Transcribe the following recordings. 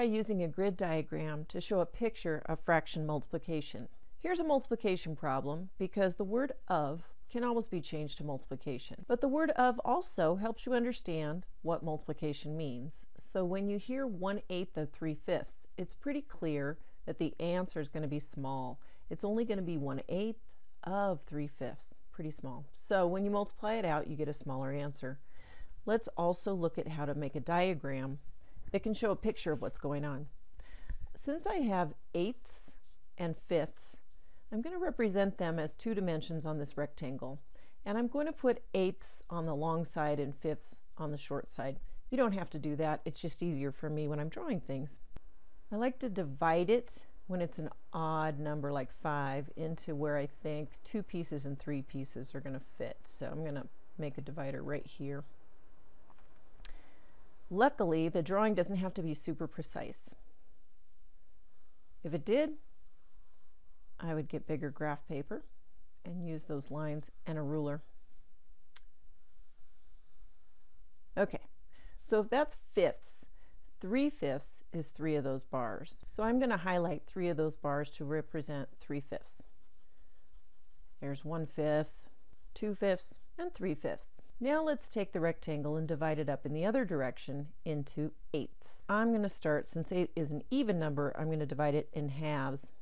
using a grid diagram to show a picture of fraction multiplication. Here's a multiplication problem because the word of can always be changed to multiplication. But the word of also helps you understand what multiplication means. So when you hear 1/8 of 3/5, it's pretty clear that the answer is going to be small. It's only going to be 1/8 of 3/5, pretty small. So when you multiply it out, you get a smaller answer. Let's also look at how to make a diagram that can show a picture of what's going on. Since I have eighths and fifths, I'm going to represent them as two dimensions on this rectangle. And I'm going to put eighths on the long side and fifths on the short side. You don't have to do that. It's just easier for me when I'm drawing things. I like to divide it when it's an odd number like 5 into where I think 2 pieces and 3 pieces are going to fit. So I'm going to make a divider right here. Luckily, the drawing doesn't have to be super precise. If it did, I would get bigger graph paper and use those lines and a ruler. Okay, so if that's fifths, 3/5 is 3 of those bars. So I'm going to highlight 3 of those bars to represent 3/5. There's 1/5, 2/5, and 3/5. Now let's take the rectangle and divide it up in the other direction into eighths. I'm going to start, since 8 is an even number, I'm going to divide it in halves.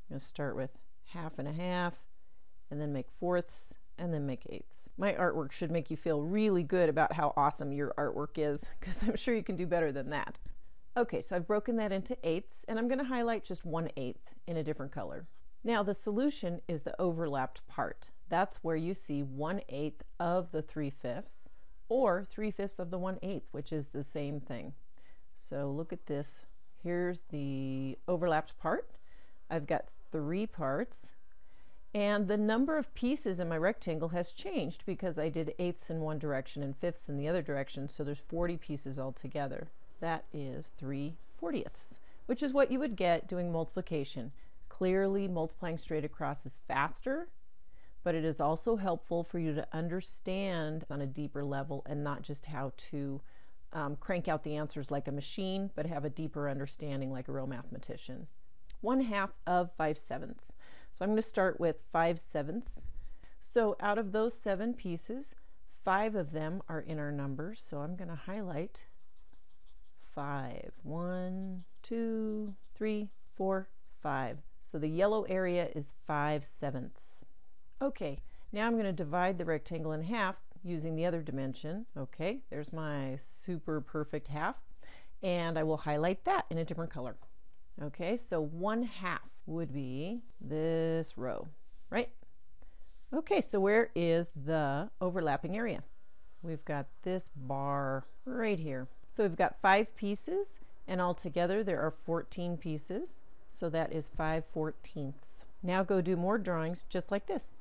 I'm going to start with 1/2 and 1/2, and then make fourths, and then make eighths. My artwork should make you feel really good about how awesome your artwork is, because I'm sure you can do better than that. Okay, so I've broken that into eighths, and I'm going to highlight just 1/8 in a different color. Now the solution is the overlapped part. That's where you see 1/8 of the 3/5, or 3/5 of the 1/8, which is the same thing. So look at this. Here's the overlapped part. I've got 3 parts, and the number of pieces in my rectangle has changed because I did eighths in one direction and fifths in the other direction, so there's 40 pieces altogether. That is 3/40ths, which is what you would get doing multiplication. Clearly, multiplying straight across is faster, but it is also helpful for you to understand on a deeper level and not just how to crank out the answers like a machine, but have a deeper understanding like a real mathematician. 1/2 of 5/7. So I'm going to start with 5/7. So out of those 7 pieces, 5 of them are in our numbers. So I'm going to highlight 5. 1, 2, 3, 4, 5. So the yellow area is 5/7. Okay, now I'm going to divide the rectangle in half using the other dimension. Okay, there's my super perfect half, and I will highlight that in a different color. Okay, so 1/2 would be this row, right? Okay, so where is the overlapping area? We've got this bar right here. So we've got 5 pieces, and altogether there are 14 pieces. So that is 5/14. Now go do more drawings just like this.